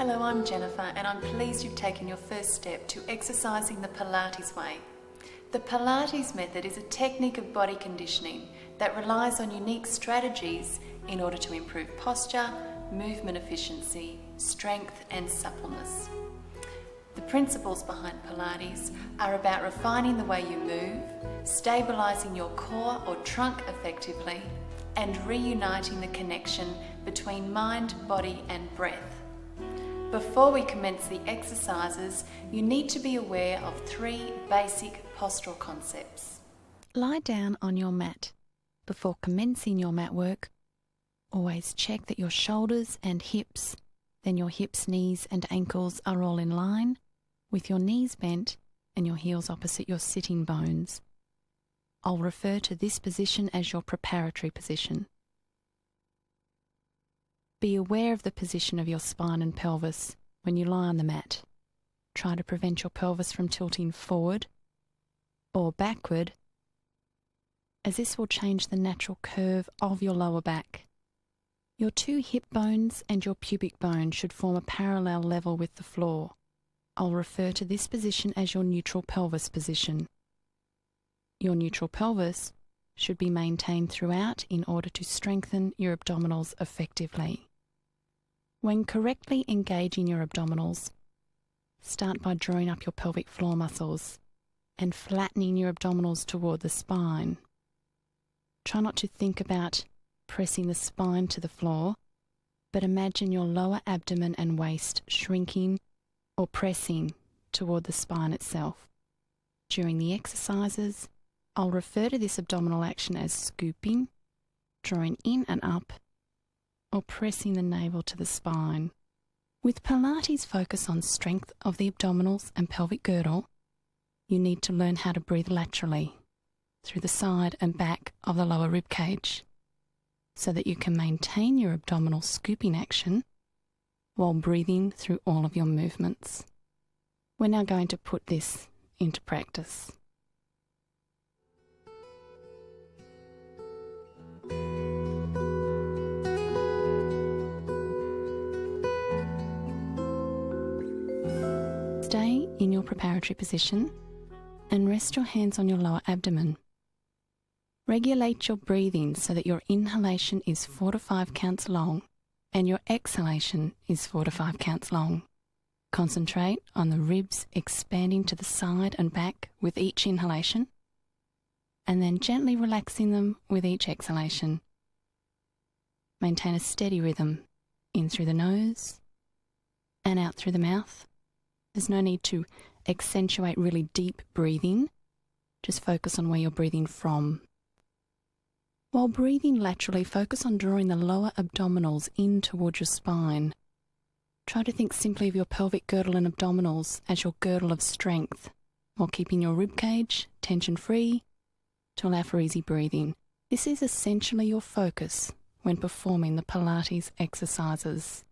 Hello, I'm Jennifer and I'm pleased you've taken your first step to exercising the Pilates way. The Pilates method is a technique of body conditioning that relies on unique strategies in order to improve posture, movement efficiency, strength and suppleness. The principles behind Pilates are about refining the way you move, stabilising your core or trunk effectively, and reuniting the connection between mind, body and breath. Before we commence the exercises, you need to be aware of 3 basic postural concepts. Lie down on your mat. Before commencing your mat work, always check that your shoulders and hips, then your hips, knees and ankles are all in line, with your knees bent and your heels opposite your sitting bones. I'll refer to this position as your preparatory position. Be aware of the position of your spine and pelvis when you lie on the mat. Try to prevent your pelvis from tilting forward or backward, as this will change the natural curve of your lower back. Your 2 hip bones and your pubic bone should form a parallel level with the floor. I'll refer to this position as your neutral pelvis position. Your neutral pelvis should be maintained throughout in order to strengthen your abdominals effectively. When correctly engaging your abdominals, start by drawing up your pelvic floor muscles and flattening your abdominals toward the spine. Try not to think about pressing the spine to the floor, but imagine your lower abdomen and waist shrinking or pressing toward the spine itself. During the exercises, I'll refer to this abdominal action as scooping, drawing in and up, or pressing the navel to the spine. With Pilates' focus on strength of the abdominals and pelvic girdle, you need to learn how to breathe laterally through the side and back of the lower rib cage so that you can maintain your abdominal scooping action while breathing through all of your movements. We're now going to put this into practice. Stay in your preparatory position and rest your hands on your lower abdomen. Regulate your breathing so that your inhalation is 4 to 5 counts long and your exhalation is 4 to 5 counts long. Concentrate on the ribs expanding to the side and back with each inhalation and then gently relaxing them with each exhalation. Maintain a steady rhythm in through the nose and out through the mouth. There's no need to accentuate really deep breathing. Just focus on where you're breathing from. While breathing laterally, focus on drawing the lower abdominals in towards your spine. Try to think simply of your pelvic girdle and abdominals as your girdle of strength, while keeping your rib cage tension-free to allow for easy breathing. This is essentially your focus when performing the Pilates exercises.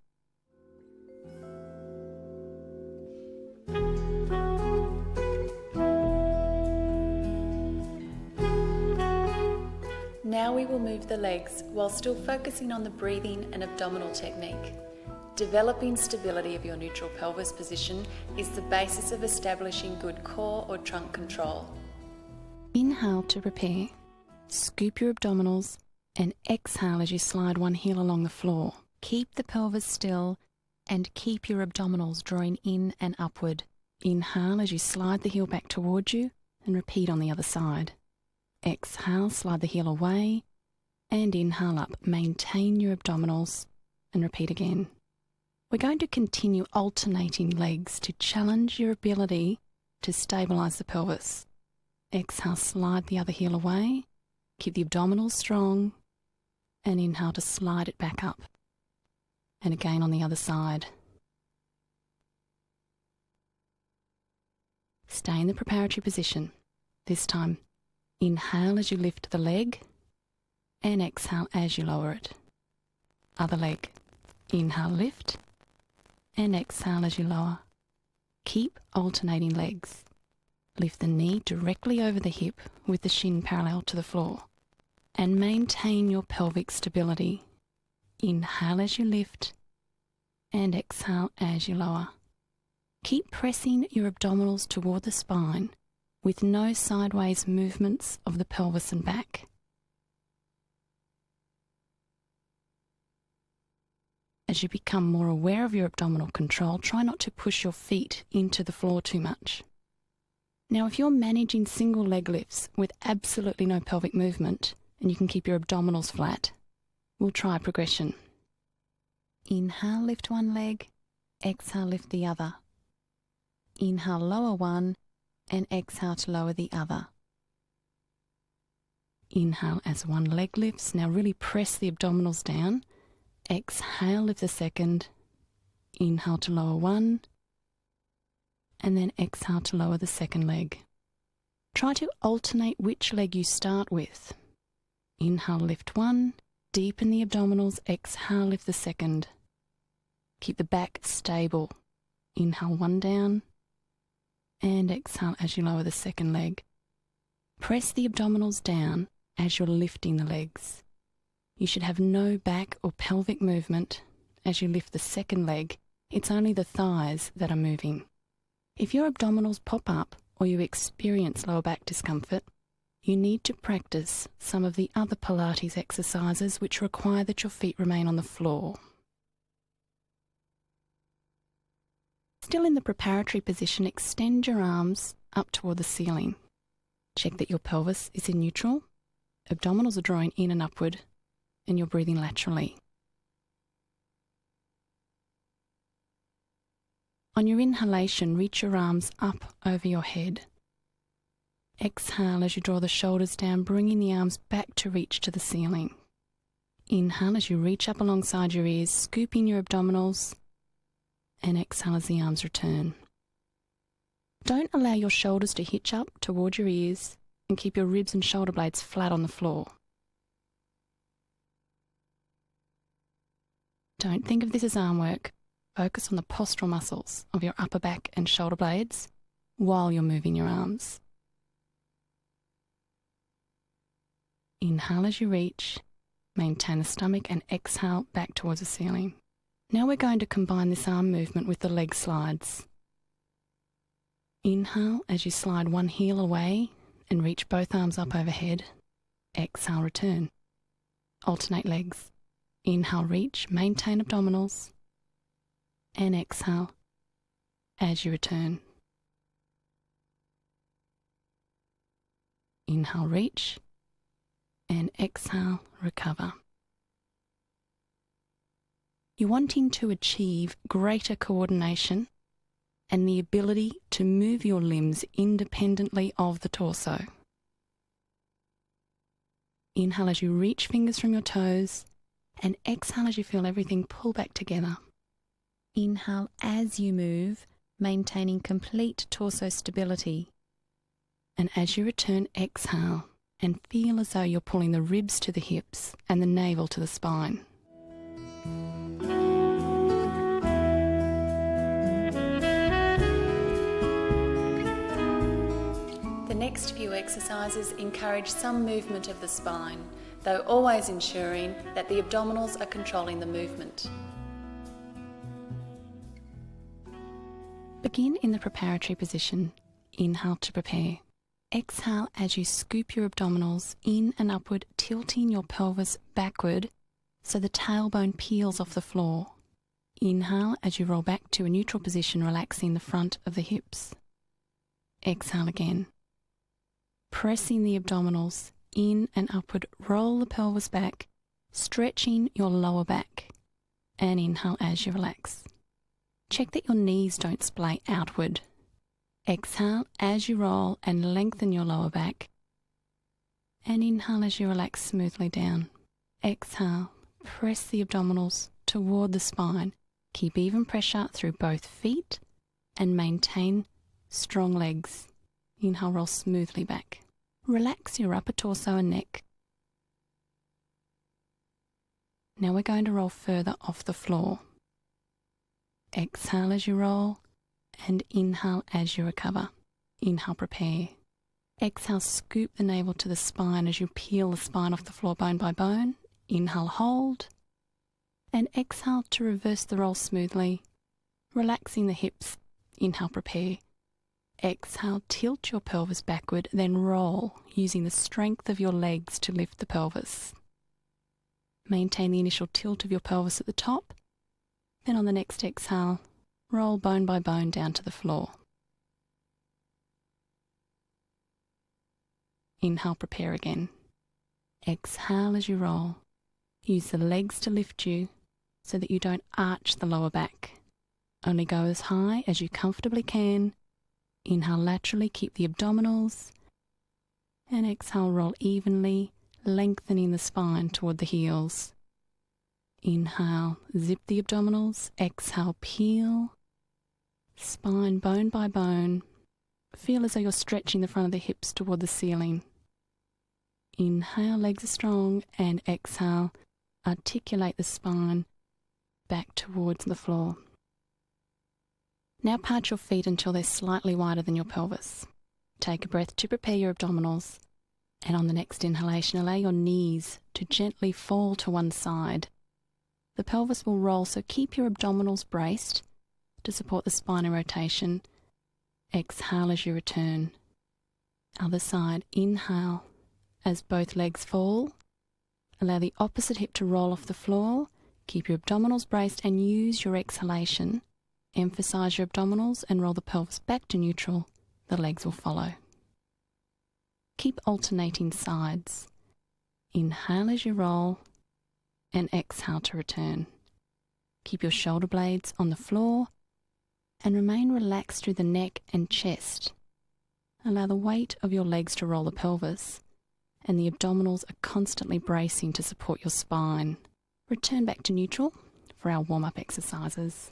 Now we will move the legs while still focusing on the breathing and abdominal technique. Developing stability of your neutral pelvis position is the basis of establishing good core or trunk control. Inhale to prepare. Scoop your abdominals and exhale as you slide one heel along the floor. Keep the pelvis still and keep your abdominals drawing in and upward. Inhale as you slide the heel back towards you and repeat on the other side. Exhale, slide the heel away and inhale up. Maintain your abdominals and repeat again. We're going to continue alternating legs to challenge your ability to stabilise the pelvis. Exhale, slide the other heel away, keep the abdominals strong and inhale to slide it back up. And again on the other side. Stay in the preparatory position. This time, inhale as you lift the leg and exhale as you lower it. Other leg. Inhale, lift and exhale as you lower. Keep alternating legs. Lift the knee directly over the hip with the shin parallel to the floor and maintain your pelvic stability. Inhale as you lift and exhale as you lower. Keep pressing your abdominals toward the spine with no sideways movements of the pelvis and back. As you become more aware of your abdominal control, try not to push your feet into the floor too much. Now, if you're managing single leg lifts with absolutely no pelvic movement and you can keep your abdominals flat, we'll try progression. Inhale, lift one leg, exhale, lift the other. Inhale, lower one, and exhale to lower the other. Inhale as one leg lifts. Now really press the abdominals down. Exhale, lift the second. Inhale to lower one, and then exhale to lower the second leg. Try to alternate which leg you start with. Inhale, lift one, deepen the abdominals, exhale, lift the second. Keep the back stable. Inhale one down, and exhale as you lower the second leg. Press the abdominals down as you're lifting the legs. You should have no back or pelvic movement as you lift the second leg. It's only the thighs that are moving. If your abdominals pop up or you experience lower back discomfort, you need to practice some of the other Pilates exercises which require that your feet remain on the floor. Still in the preparatory position, extend your arms up toward the ceiling. Check that your pelvis is in neutral, abdominals are drawing in and upward, and you're breathing laterally. On your inhalation, reach your arms up over your head. Exhale as you draw the shoulders down, bringing the arms back to reach to the ceiling. Inhale as you reach up alongside your ears, scooping your abdominals, and exhale as the arms return. Don't allow your shoulders to hitch up toward your ears, and keep your ribs and shoulder blades flat on the floor. Don't think of this as arm work. Focus on the postural muscles of your upper back and shoulder blades while you're moving your arms. Inhale as you reach, maintain the stomach, and exhale back towards the ceiling. Now we're going to combine this arm movement with the leg slides. Inhale as you slide one heel away and reach both arms up overhead. Exhale, return. Alternate legs. Inhale, reach, maintain abdominals, and exhale as you return. Inhale, reach, and exhale, recover. You're wanting to achieve greater coordination and the ability to move your limbs independently of the torso. Inhale as you reach fingers from your toes, and exhale as you feel everything pull back together. Inhale as you move, maintaining complete torso stability. And as you return, exhale and feel as though you're pulling the ribs to the hips and the navel to the spine. The next few exercises encourage some movement of the spine, though always ensuring that the abdominals are controlling the movement. Begin in the preparatory position. Inhale to prepare. Exhale as you scoop your abdominals in and upward, tilting your pelvis backward so the tailbone peels off the floor. Inhale as you roll back to a neutral position, relaxing the front of the hips. Exhale again. Pressing the abdominals in and upward, roll the pelvis back, stretching your lower back. And inhale as you relax. Check that your knees don't splay outward. Exhale as you roll and lengthen your lower back. And inhale as you relax smoothly down. Exhale, press the abdominals toward the spine. Keep even pressure through both feet and maintain strong legs. Inhale, roll smoothly back. Relax your upper torso and neck. Now we're going to roll further off the floor. Exhale as you roll and inhale as you recover. Inhale, prepare. Exhale, scoop the navel to the spine as you peel the spine off the floor bone by bone. Inhale, hold. And exhale to reverse the roll smoothly, relaxing the hips. Inhale, prepare. Exhale, tilt your pelvis backward, then roll, using the strength of your legs to lift the pelvis. Maintain the initial tilt of your pelvis at the top, then on the next exhale, roll bone by bone down to the floor. Inhale, prepare again. Exhale as you roll. Use the legs to lift you so that you don't arch the lower back. Only go as high as you comfortably can. Inhale laterally, keep the abdominals. And exhale, roll evenly, lengthening the spine toward the heels. Inhale, zip the abdominals. Exhale, peel. Spine bone by bone. Feel as though you're stretching the front of the hips toward the ceiling. Inhale, legs are strong, and exhale, articulate the spine back towards the floor. Now part your feet until they're slightly wider than your pelvis. Take a breath to prepare your abdominals, and on the next inhalation, allow your knees to gently fall to one side. The pelvis will roll, so keep your abdominals braced to support the spine in rotation. Exhale as you return. Other side, inhale as both legs fall. Allow the opposite hip to roll off the floor. Keep your abdominals braced and use your exhalation. Emphasize your abdominals and roll the pelvis back to neutral. The legs will follow. Keep alternating sides. Inhale as you roll and exhale to return. Keep your shoulder blades on the floor and remain relaxed through the neck and chest. Allow the weight of your legs to roll the pelvis, and the abdominals are constantly bracing to support your spine. Return back to neutral for our warm-up exercises.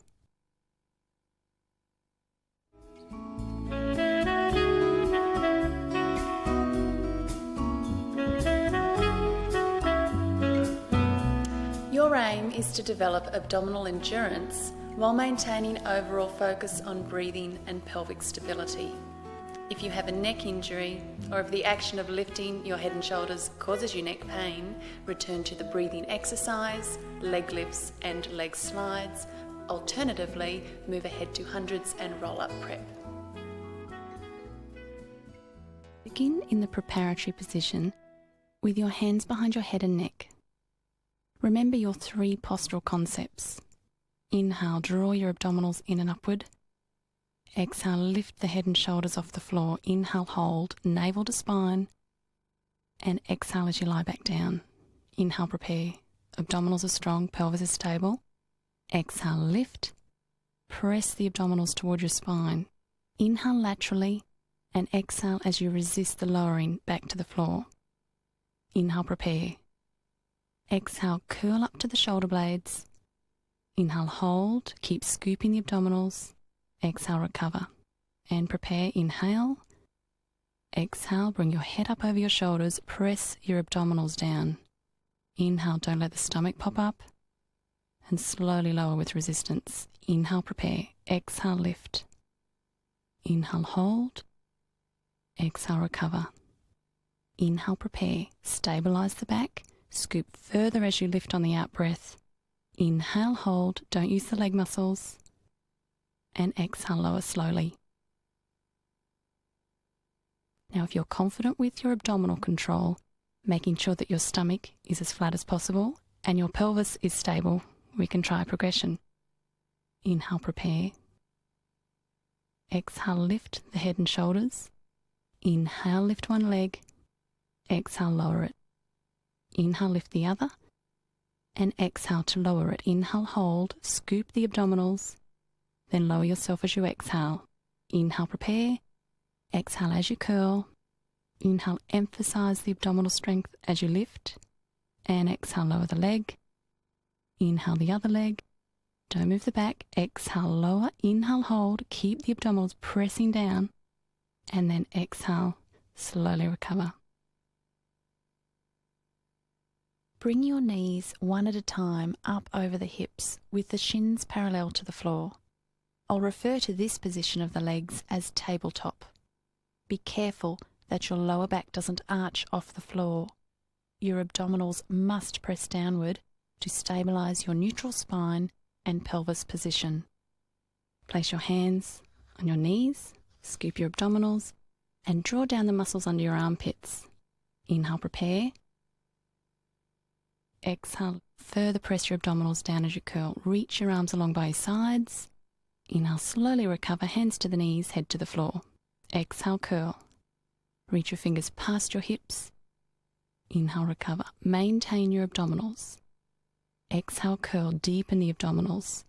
Your aim is to develop abdominal endurance while maintaining overall focus on breathing and pelvic stability. If you have a neck injury, or if the action of lifting your head and shoulders causes you neck pain, return to the breathing exercise, leg lifts and leg slides. Alternatively, move ahead to hundreds and roll-up prep. Begin in the preparatory position with your hands behind your head and neck. Remember your 3 postural concepts. Inhale, draw your abdominals in and upward. Exhale, lift the head and shoulders off the floor. Inhale, hold, navel to spine. And exhale as you lie back down. Inhale, prepare. Abdominals are strong, pelvis is stable. Exhale, lift. Press the abdominals toward your spine. Inhale laterally and exhale as you resist the lowering back to the floor. Inhale, prepare. Exhale, curl up to the shoulder blades. Inhale, hold, keep scooping the abdominals. Exhale, recover. And prepare, inhale. Exhale, bring your head up over your shoulders, press your abdominals down. Inhale, don't let the stomach pop up. And slowly lower with resistance. Inhale, prepare. Exhale, lift. Inhale, hold. Exhale, recover. Inhale, prepare. Stabilize the back. Scoop further as you lift on the out-breath. Inhale, hold. Don't use the leg muscles. And exhale, lower slowly. Now, if you're confident with your abdominal control, making sure that your stomach is as flat as possible and your pelvis is stable, we can try progression. Inhale, prepare. Exhale, lift the head and shoulders. Inhale, lift one leg. Exhale, lower it. Inhale, lift the other. And exhale to lower it. Inhale, hold, scoop the abdominals. Then lower yourself as you exhale. Inhale, prepare. Exhale as you curl. Inhale, emphasize the abdominal strength as you lift. And exhale, lower the leg. Inhale, the other leg. Don't move the back. Exhale, lower. Inhale, hold. Keep the abdominals pressing down. And then exhale, slowly recover. Bring your knees one at a time up over the hips with the shins parallel to the floor. I'll refer to this position of the legs as tabletop. Be careful that your lower back doesn't arch off the floor. Your abdominals must press downward to stabilise your neutral spine and pelvis position. Place your hands on your knees, scoop your abdominals, and draw down the muscles under your armpits. Inhale, prepare. Exhale, further press your abdominals down as you curl. Reach your arms along by your sides. Inhale, slowly recover, hands to the knees, head to the floor. Exhale, curl. Reach your fingers past your hips. Inhale, recover. Maintain your abdominals. Exhale, curl, deepen the abdominals.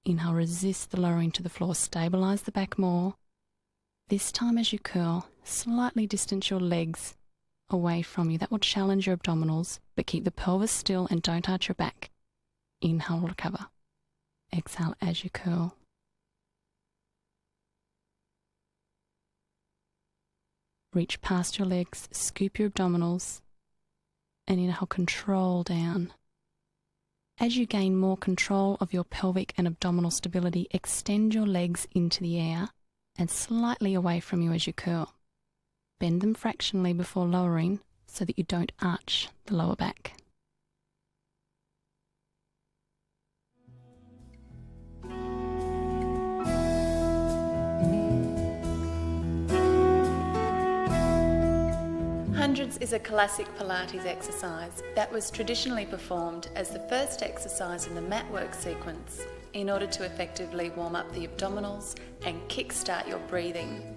Inhale, resist the lowering to the floor. Stabilise the back more. This time as you curl, slightly distance your legs away from you. That will challenge your abdominals, but keep the pelvis still and don't arch your back. Inhale, recover. Exhale as you curl. Reach past your legs, scoop your abdominals, and inhale, control down. As you gain more control of your pelvic and abdominal stability, extend your legs into the air and slightly away from you as you curl. Bend them fractionally before lowering so that you don't arch the lower back. Hundreds is a classic Pilates exercise that was traditionally performed as the first exercise in the mat work sequence in order to effectively warm up the abdominals and kickstart your breathing.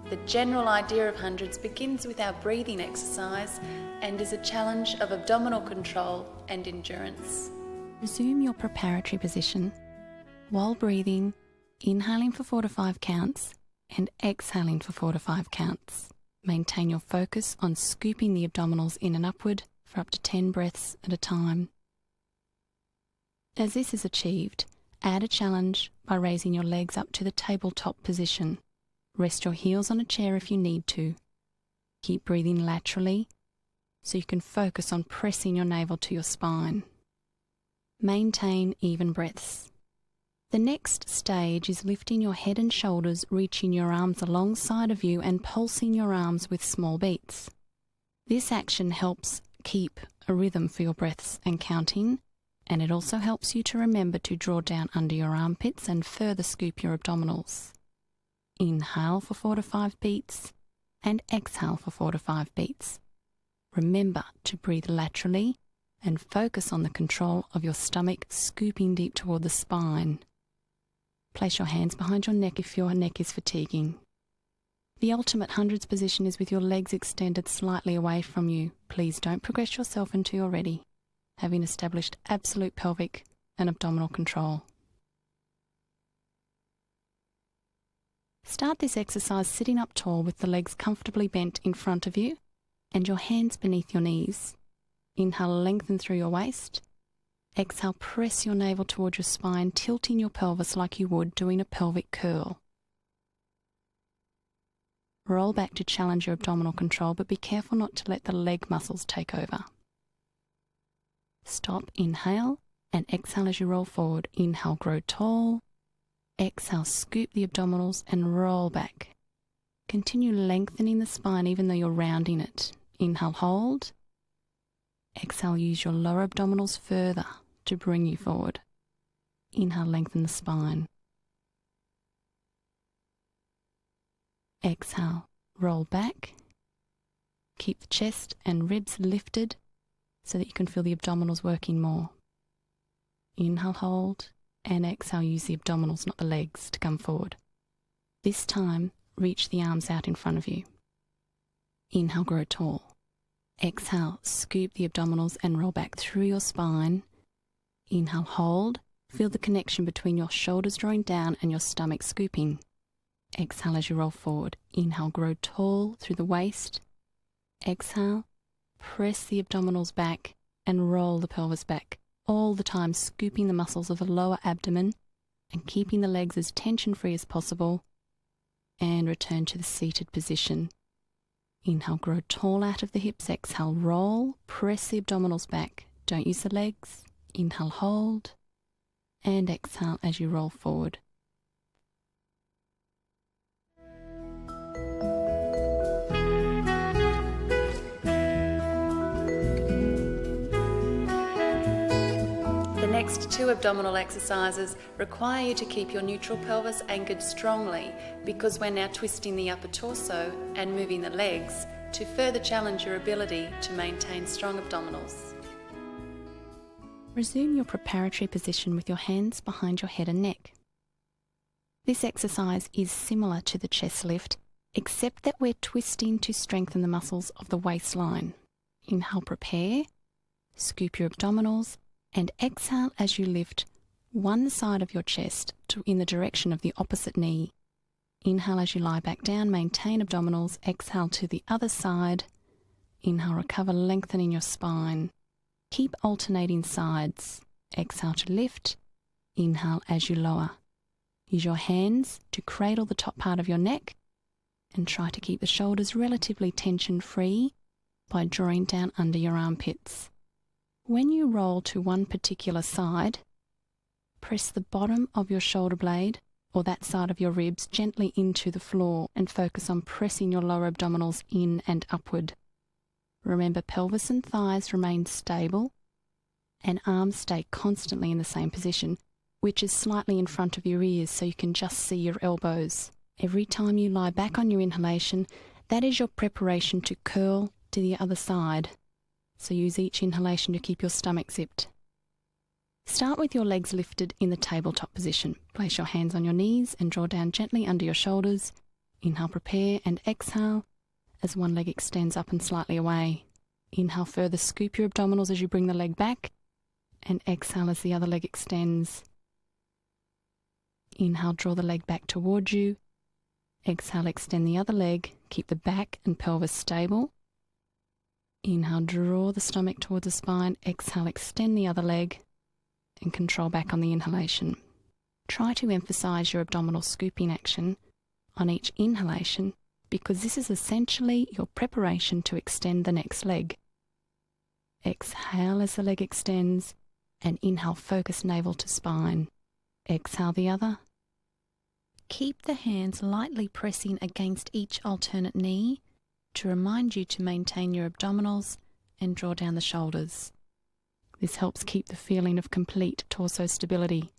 The general idea of hundreds begins with our breathing exercise and is a challenge of abdominal control and endurance. Resume your preparatory position. While breathing, inhaling for 4 to 5 counts and exhaling for 4 to 5 counts. Maintain your focus on scooping the abdominals in and upward for up to 10 breaths at a time. As this is achieved, add a challenge by raising your legs up to the tabletop position. Rest your heels on a chair if you need to. Keep breathing laterally so you can focus on pressing your navel to your spine. Maintain even breaths. The next stage is lifting your head and shoulders, reaching your arms alongside of you and pulsing your arms with small beats. This action helps keep a rhythm for your breaths and counting, and it also helps you to remember to draw down under your armpits and further scoop your abdominals. Inhale for 4 to 5 beats and exhale for 4 to 5 beats. Remember to breathe laterally and focus on the control of your stomach scooping deep toward the spine. Place your hands behind your neck if your neck is fatiguing. The ultimate hundreds position is with your legs extended slightly away from you. Please don't progress yourself until you're ready, having established absolute pelvic and abdominal control. Start this exercise sitting up tall with the legs comfortably bent in front of you and your hands beneath your knees. Inhale, lengthen through your waist. Exhale, press your navel towards your spine, tilting your pelvis like you would doing a pelvic curl. Roll back to challenge your abdominal control, but be careful not to let the leg muscles take over. Stop, inhale, and exhale as you roll forward. Inhale, grow tall. Exhale, scoop the abdominals and roll back. Continue lengthening the spine even though you're rounding it. Inhale, hold. Exhale, use your lower abdominals further to bring you forward. Inhale, lengthen the spine. Exhale, roll back. Keep the chest and ribs lifted so that you can feel the abdominals working more. Inhale, hold, and exhale, use the abdominals, not the legs, to come forward. This time, reach the arms out in front of you. Inhale, grow tall. Exhale, scoop the abdominals and roll back through your spine. Inhale, hold. Feel the connection between your shoulders drawing down and your stomach scooping. Exhale as you roll forward. Inhale, grow tall through the waist. Exhale, press the abdominals back and roll the pelvis back, all the time scooping the muscles of the lower abdomen and keeping the legs as tension-free as possible. And return to the seated position. Inhale, grow tall out of the hips. Exhale, roll. Press the abdominals back. Don't use the legs. Inhale, hold. And exhale as you roll forward. 2 abdominal exercises require you to keep your neutral pelvis anchored strongly because we're now twisting the upper torso and moving the legs to further challenge your ability to maintain strong abdominals. Resume your preparatory position with your hands behind your head and neck. This exercise is similar to the chest lift, except that we're twisting to strengthen the muscles of the waistline. Inhale, prepare, scoop your abdominals, and exhale as you lift one side of your chest in the direction of the opposite knee. Inhale as you lie back down, maintain abdominals, exhale to the other side. Inhale, recover, lengthening your spine. Keep alternating sides. Exhale to lift, inhale as you lower. Use your hands to cradle the top part of your neck and try to keep the shoulders relatively tension-free by drawing down under your armpits. When you roll to one particular side, press the bottom of your shoulder blade or that side of your ribs gently into the floor and focus on pressing your lower abdominals in and upward. Remember, pelvis and thighs remain stable and arms stay constantly in the same position, which is slightly in front of your ears so you can just see your elbows. Every time you lie back on your inhalation, that is your preparation to curl to the other side. So use each inhalation to keep your stomach zipped. Start with your legs lifted in the tabletop position. Place your hands on your knees and draw down gently under your shoulders. Inhale, prepare, and exhale as one leg extends up and slightly away. Inhale further, scoop your abdominals as you bring the leg back, and exhale as the other leg extends. Inhale, draw the leg back towards you. Exhale, extend the other leg. Keep the back and pelvis stable. Inhale, draw the stomach towards the spine. Exhale, extend the other leg and control back on the inhalation. Try to emphasize your abdominal scooping action on each inhalation because this is essentially your preparation to extend the next leg. Exhale as the leg extends and inhale, focus navel to spine. Exhale the other. Keep the hands lightly pressing against each alternate knee to remind you to maintain your abdominals and draw down the shoulders. This helps keep the feeling of complete torso stability.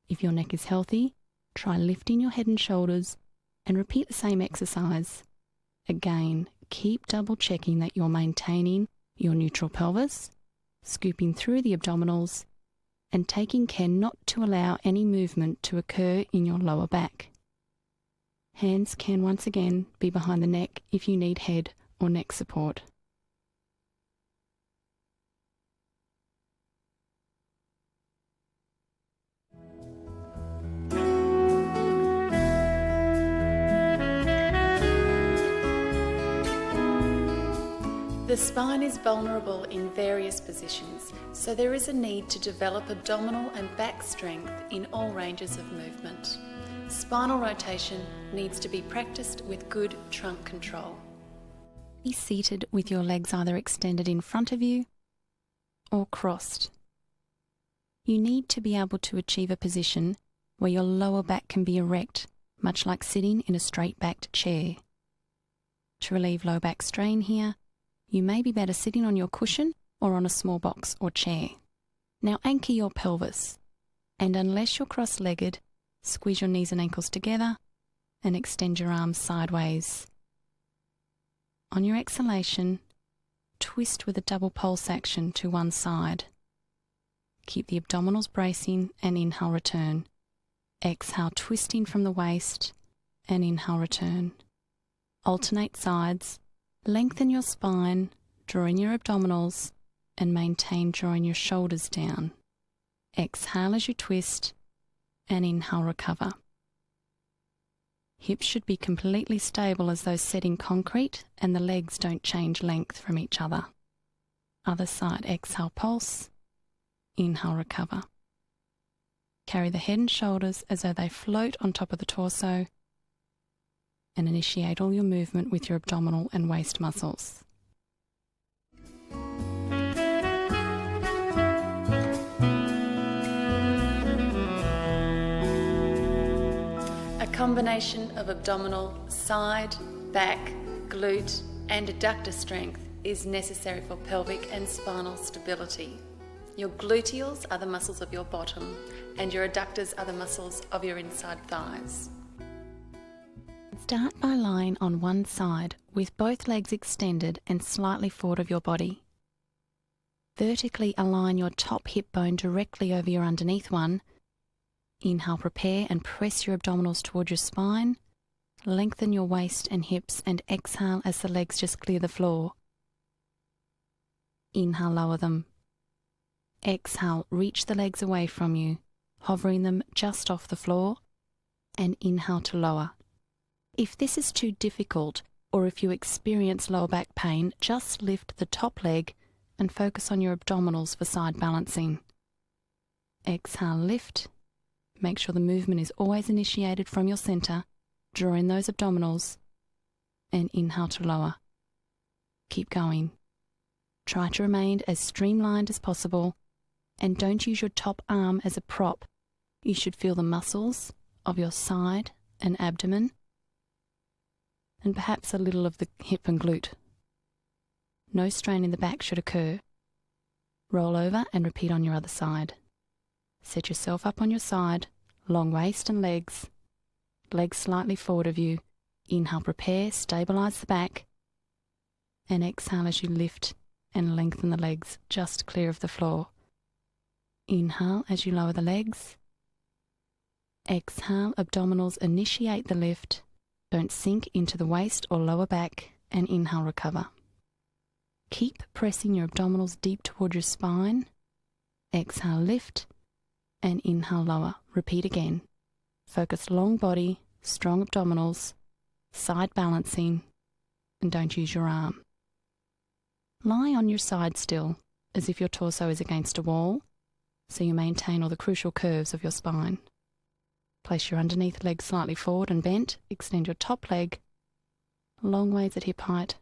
If your neck is healthy, try lifting your head and shoulders and repeat the same exercise. Again, keep double checking that you're maintaining your neutral pelvis, scooping through the abdominals, and taking care not to allow any movement to occur in your lower back. Hands can once again be behind the neck if you need head or neck support. The spine is vulnerable in various positions, so there is a need to develop abdominal and back strength in all ranges of movement. Spinal rotation needs to be practiced with good trunk control. Be seated with your legs either extended in front of you or crossed. You need to be able to achieve a position where your lower back can be erect, much like sitting in a straight-backed chair. To relieve low back strain here, you may be better sitting on your cushion or on a small box or chair. Now anchor your pelvis, and unless you're cross-legged, squeeze your knees and ankles together and extend your arms sideways. On your exhalation, twist with a double pulse action to one side. Keep the abdominals bracing and inhale, return. Exhale, twisting from the waist and inhale, return. Alternate sides. Lengthen your spine, drawing your abdominals, and maintain drawing your shoulders down. Exhale as you twist, and inhale, recover. Hips should be completely stable as though set in concrete, and the legs don't change length from each other. Other side, exhale, pulse, inhale, recover. Carry the head and shoulders as though they float on top of the torso, and initiate all your movement with your abdominal and waist muscles. A combination of abdominal, side, back, glute and adductor strength is necessary for pelvic and spinal stability. Your gluteals are the muscles of your bottom, and your adductors are the muscles of your inside thighs. Start by lying on one side with both legs extended and slightly forward of your body. Vertically align your top hip bone directly over your underneath one. Inhale, prepare and press your abdominals toward your spine. Lengthen your waist and hips and exhale as the legs just clear the floor. Inhale, lower them. Exhale, reach the legs away from you, hovering them just off the floor, and inhale to lower. If this is too difficult, or if you experience lower back pain, just lift the top leg and focus on your abdominals for side balancing. Exhale, lift. Make sure the movement is always initiated from your center. Draw in those abdominals, and inhale to lower. Keep going. Try to remain as streamlined as possible, and don't use your top arm as a prop. You should feel the muscles of your side and abdomen, and perhaps a little of the hip and glute. No strain in the back should occur. Roll over and repeat on your other side. Set yourself up on your side, long waist and legs slightly forward of you. Inhale, prepare, stabilize the back, and exhale as you lift and lengthen the legs just clear of the floor. Inhale as you lower the legs. Exhale, abdominals initiate the lift. Don't sink into the waist or lower back, and inhale, recover. Keep pressing your abdominals deep toward your spine. Exhale, lift, and inhale, lower. Repeat again. Focus long body, strong abdominals, side balancing, and don't use your arm. Lie on your side still, as if your torso is against a wall, so you maintain all the crucial curves of your spine. Place your underneath leg slightly forward and bent. Extend your top leg, long ways at hip height.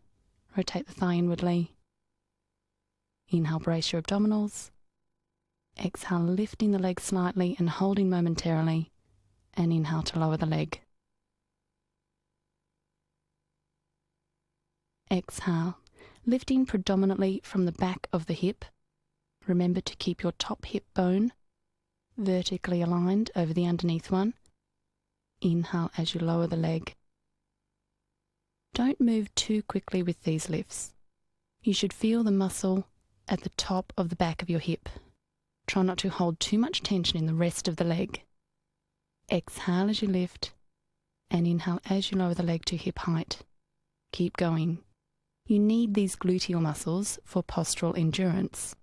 Rotate the thigh inwardly. Inhale, brace your abdominals. Exhale, lifting the leg slightly and holding momentarily, and inhale to lower the leg. Exhale, lifting predominantly from the back of the hip. Remember to keep your top hip bone vertically aligned over the underneath one. Inhale as you lower the leg. Don't move too quickly with these lifts. You should feel the muscle at the top of the back of your hip. Try not to hold too much tension in the rest of the leg. Exhale as you lift, and inhale as you lower the leg to hip height. Keep going. You need these gluteal muscles for postural endurance,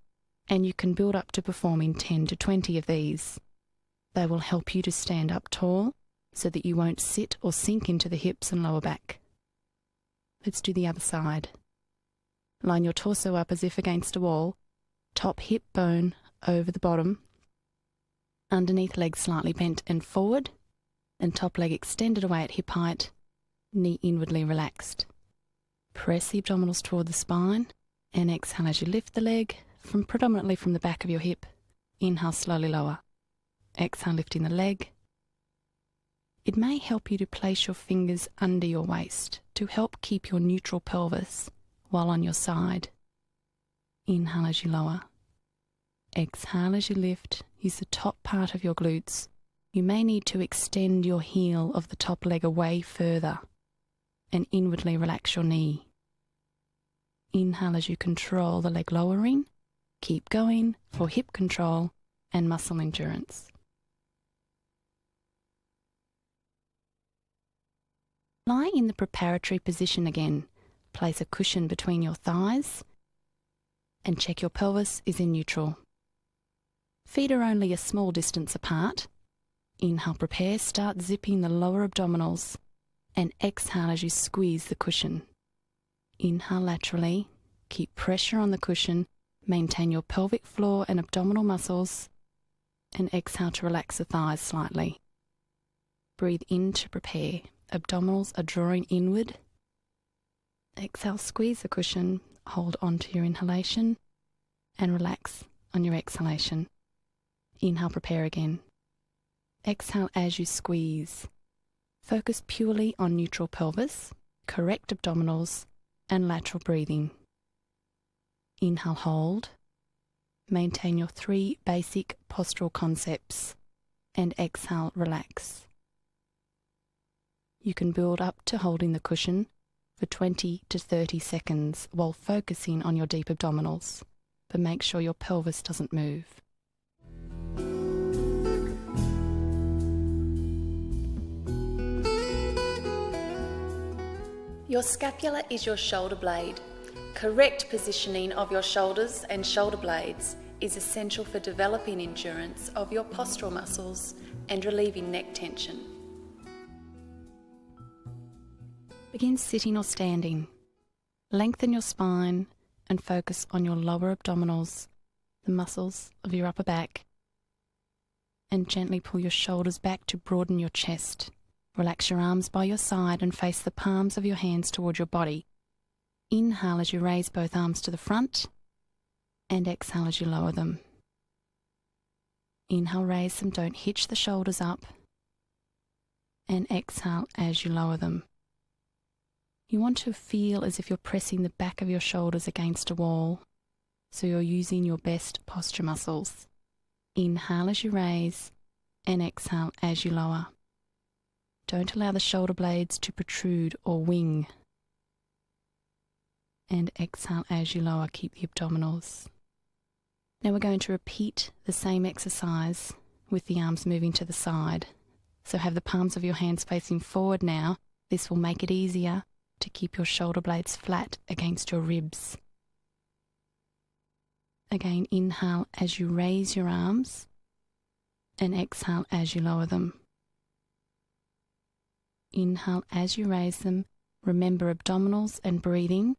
and you can build up to performing 10 to 20 of these. They will help you to stand up tall so that you won't sit or sink into the hips and lower back. Let's do the other side. Line your torso up as if against a wall, top hip bone over the bottom, underneath leg slightly bent and forward, and top leg extended away at hip height, knee inwardly relaxed. Press the abdominals toward the spine, and exhale as you lift the leg predominantly from the back of your hip. Inhale, slowly lower. Exhale, lifting the leg. It may help you to place your fingers under your waist to help keep your neutral pelvis while on your side. Inhale as you lower. Exhale as you lift. Use the top part of your glutes. You may need to extend your heel of the top leg away further and inwardly relax your knee. Inhale as you control the leg lowering. Keep going for hip control and muscle endurance. Lie in the preparatory position again. Place a cushion between your thighs and check your pelvis is in neutral. Feet are only a small distance apart. Inhale, prepare, start zipping the lower abdominals, and exhale as you squeeze the cushion. Inhale laterally, keep pressure on the cushion, maintain your pelvic floor and abdominal muscles, and exhale to relax the thighs slightly. Breathe in to prepare. Abdominals are drawing inward. Exhale, squeeze the cushion, hold on to your inhalation, and relax on your exhalation. Inhale, prepare again. Exhale as you squeeze. Focus purely on neutral pelvis, correct abdominals, and lateral breathing. Inhale, hold. maintain your 3 basic postural concepts, and exhale, relax. You can build up to holding the cushion for 20 to 30 seconds while focusing on your deep abdominals, but make sure your pelvis doesn't move. Your scapula is your shoulder blade. Correct positioning of your shoulders and shoulder blades is essential for developing endurance of your postural muscles and relieving neck tension. Begin sitting or standing. Lengthen your spine and focus on your lower abdominals, the muscles of your upper back, and gently pull your shoulders back to broaden your chest. Relax your arms by your side and face the palms of your hands toward your body. Inhale as you raise both arms to the front, and exhale as you lower them. Inhale, raise them, don't hitch the shoulders up, and exhale as you lower them. You want to feel as if you're pressing the back of your shoulders against a wall, so you're using your best posture muscles. Inhale as you raise, and exhale as you lower. Don't allow the shoulder blades to protrude or wing. And exhale as you lower, keep the abdominals. Now we're going to repeat the same exercise with the arms moving to the side. So have the palms of your hands facing forward now. This will make it easier to keep your shoulder blades flat against your ribs. Again, inhale as you raise your arms, and exhale as you lower them. Inhale as you raise them. Remember abdominals and breathing.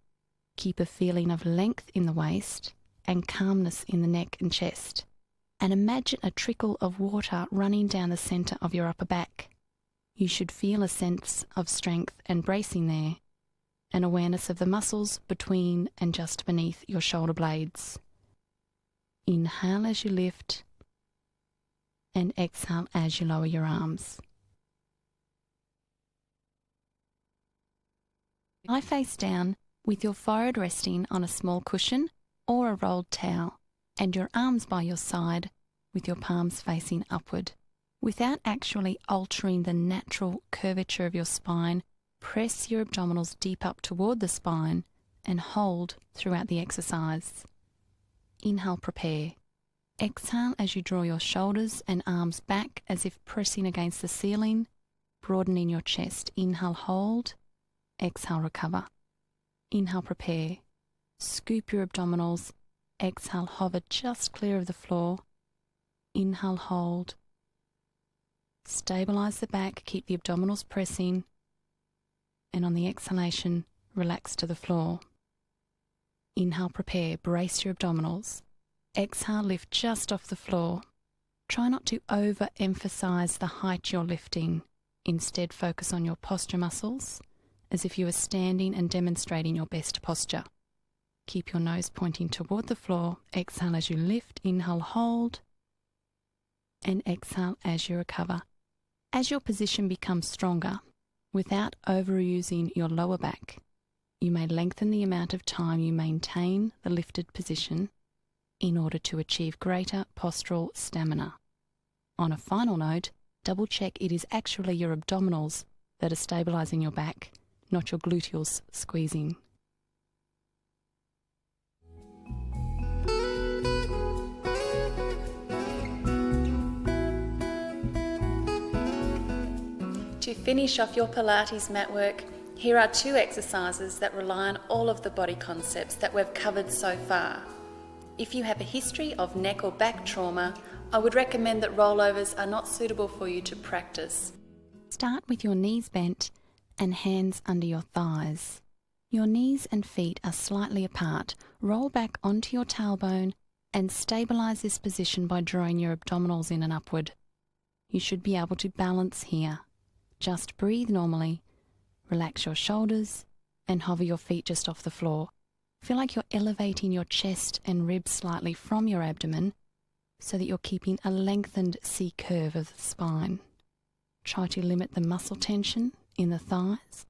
Keep a feeling of length in the waist and calmness in the neck and chest. And imagine a trickle of water running down the centre of your upper back. You should feel a sense of strength and bracing there, an awareness of the muscles between and just beneath your shoulder blades. Inhale as you lift, and exhale as you lower your arms. Lie face down with your forehead resting on a small cushion or a rolled towel, and your arms by your side with your palms facing upward. Without actually altering the natural curvature of your spine, press your abdominals deep up toward the spine and hold throughout the exercise. Inhale, prepare. Exhale as you draw your shoulders and arms back as if pressing against the ceiling, broadening your chest. Inhale, hold. Exhale, recover. Inhale, prepare. Scoop your abdominals. Exhale, hover just clear of the floor. Inhale, hold. Stabilize the back, keep the abdominals pressing. And on the exhalation, relax to the floor. Inhale, prepare. Brace your abdominals. Exhale, lift just off the floor. Try not to overemphasize the height you're lifting. Instead, focus on your posture muscles, as if you were standing and demonstrating your best posture. Keep your nose pointing toward the floor. Exhale as you lift. Inhale, hold. And exhale as you recover. As your position becomes stronger, without overusing your lower back, you may lengthen the amount of time you maintain the lifted position in order to achieve greater postural stamina. On a final note, double check it is actually your abdominals that are stabilizing your back, not your gluteals squeezing. To finish off your Pilates mat work, here are 2 exercises that rely on all of the body concepts that we've covered so far. If you have a history of neck or back trauma, I would recommend that rollovers are not suitable for you to practice. Start with your knees bent and hands under your thighs. Your knees and feet are slightly apart. Roll back onto your tailbone and stabilize this position by drawing your abdominals in and upward. You should be able to balance here. Just breathe normally. Relax your shoulders and hover your feet just off the floor. Feel like you're elevating your chest and ribs slightly from your abdomen so that you're keeping a lengthened C curve of the spine. Try to limit the muscle tension in the thighs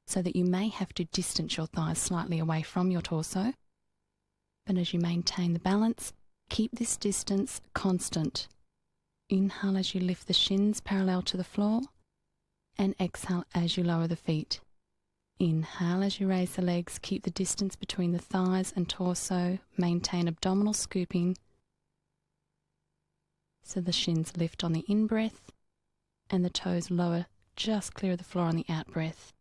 so that you may have to distance your thighs slightly away from your torso. But as you maintain the balance, Keep this distance constant. Inhale as you lift the shins parallel to the floor, and exhale as you lower the feet. Inhale as you raise the legs, keep the distance between the thighs and torso, maintain abdominal scooping so the shins lift on the in-breath and the toes lower just clear of the floor on the out-breath.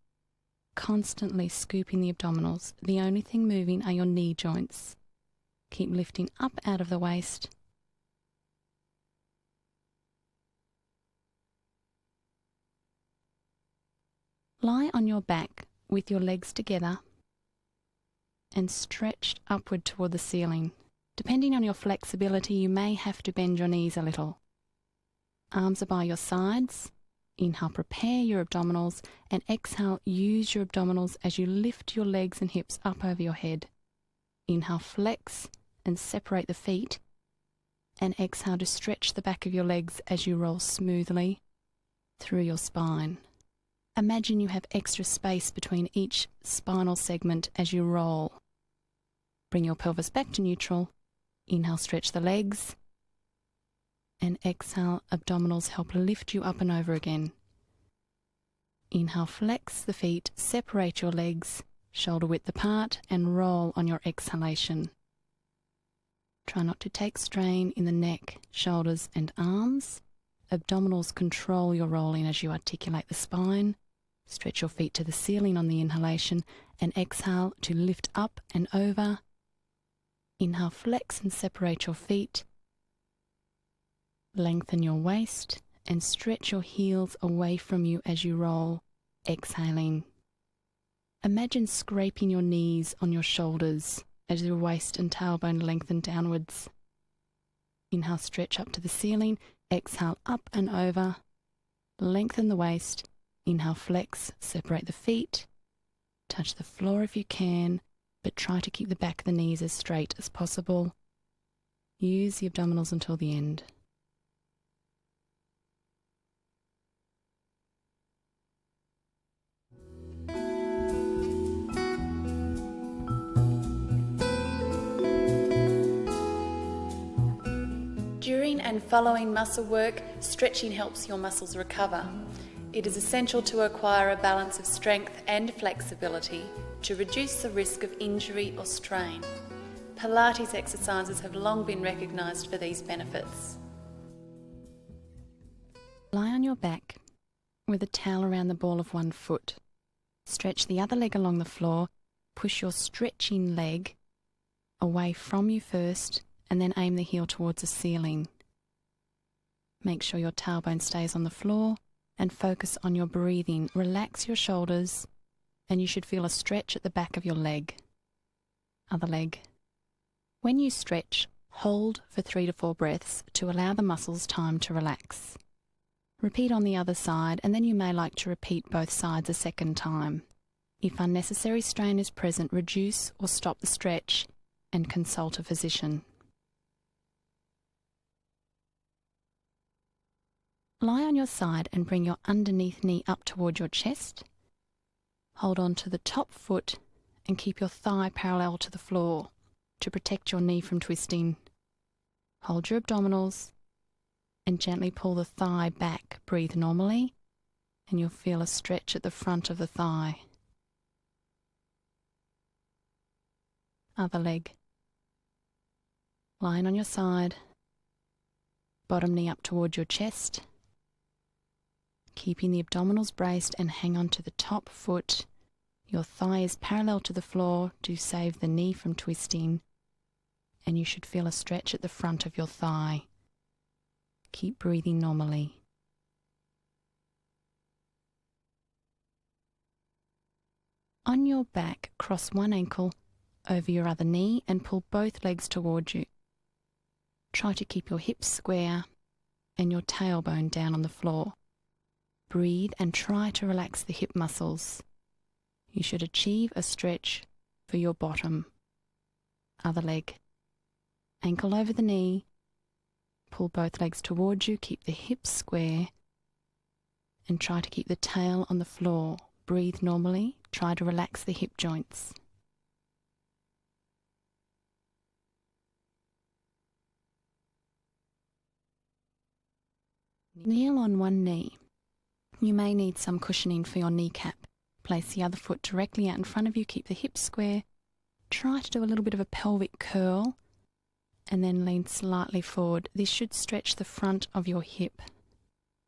Constantly scooping the abdominals. The only thing moving are your knee joints. Keep lifting up out of the waist. Lie on your back with your legs together and stretched upward toward the ceiling. Depending on your flexibility, you may have to bend your knees a little. Arms are by your sides. Inhale, prepare your abdominals, and exhale, use your abdominals as you lift your legs and hips up over your head. Inhale, flex and separate the feet, and exhale to stretch the back of your legs as you roll smoothly through your spine. Imagine you have extra space between each spinal segment as you roll. Bring your pelvis back to neutral. Inhale, stretch the legs. And exhale, abdominals help lift you up and over again. Inhale, flex the feet, separate your legs, shoulder width apart, and roll on your exhalation. Try not to take strain in the neck, shoulders, and arms. Abdominals control your rolling as you articulate the spine. Stretch your feet to the ceiling on the inhalation, and exhale to lift up and over. Inhale, flex and separate your feet. Lengthen your waist and stretch your heels away from you as you roll, exhaling. Imagine scraping your knees on your shoulders as your waist and tailbone lengthen downwards. Inhale, stretch up to the ceiling. Exhale, up and over. Lengthen the waist. Inhale, flex, separate the feet. Touch the floor if you can, but try to keep the back of the knees as straight as possible. Use the abdominals until the end. During and following muscle work, stretching helps your muscles recover. It is essential to acquire a balance of strength and flexibility to reduce the risk of injury or strain. Pilates exercises have long been recognised for these benefits. Lie on your back with a towel around the ball of one foot. Stretch the other leg along the floor. Push your stretching leg away from you first, and then aim the heel towards the ceiling. Make sure your tailbone stays on the floor and focus on your breathing. Relax your shoulders and you should feel a stretch at the back of your leg. Other leg. When you stretch, hold for 3 to 4 breaths to allow the muscles time to relax. Repeat on the other side, and then you may like to repeat both sides a second time. If unnecessary strain is present, reduce or stop the stretch and consult a physician. Lie on your side and bring your underneath knee up toward your chest. Hold on to the top foot and keep your thigh parallel to the floor to protect your knee from twisting. Hold your abdominals and gently pull the thigh back. Breathe normally and you'll feel a stretch at the front of the thigh. Other leg. Lying on your side, bottom knee up toward your chest. Keeping the abdominals braced and hang on to the top foot. Your thigh is parallel to the floor to save the knee from twisting, and you should feel a stretch at the front of your thigh. Keep breathing normally. On your back, cross one ankle over your other knee and pull both legs towards you. Try to keep your hips square and your tailbone down on the floor. Breathe and try to relax the hip muscles. You should achieve a stretch for your bottom. Other leg. Ankle over the knee. Pull both legs towards you. Keep the hips square. And try to keep the tail on the floor. Breathe normally. Try to relax the hip joints. Kneel on one knee. You may need some cushioning for your kneecap. Place the other foot directly out in front of you, keep the hips square. Try to do a little bit of a pelvic curl and then lean slightly forward. This should stretch the front of your hip.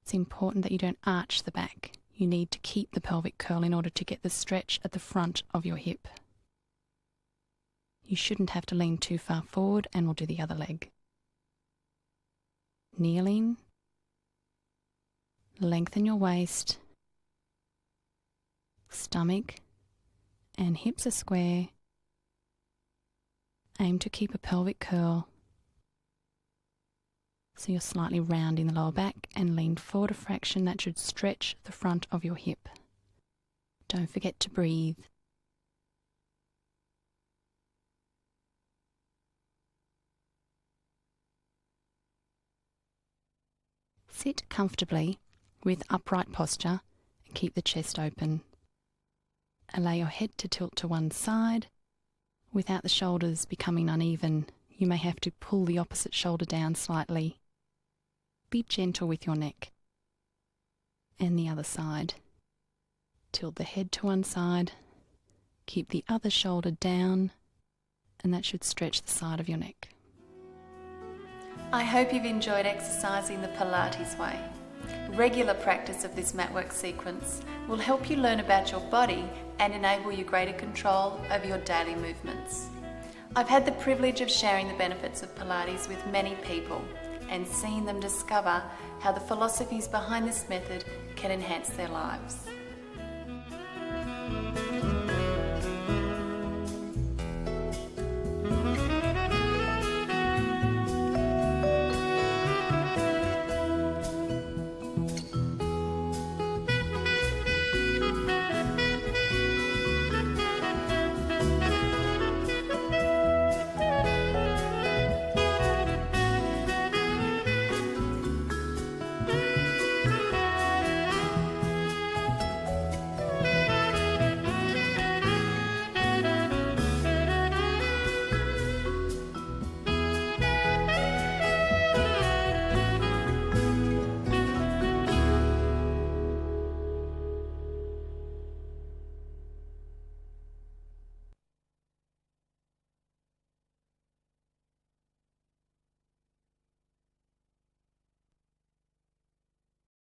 It's important that you don't arch the back. You need to keep the pelvic curl in order to get the stretch at the front of your hip. You shouldn't have to lean too far forward, and we'll do the other leg. Kneeling. Lengthen your waist. Stomach and hips are square. Aim to keep a pelvic curl. So you're slightly rounding the lower back, and lean forward a fraction. That should stretch the front of your hip. Don't forget to breathe. Sit comfortably with upright posture and keep the chest open. Allow your head to tilt to one side without the shoulders becoming uneven. You may have to pull the opposite shoulder down slightly. Be gentle with your neck. And the other side. Tilt the head to one side. Keep the other shoulder down, and that should stretch the side of your neck. I hope you've enjoyed exercising the Pilates way. Regular practice of this matwork sequence will help you learn about your body and enable you greater control over your daily movements. I've had the privilege of sharing the benefits of Pilates with many people and seeing them discover how the philosophies behind this method can enhance their lives.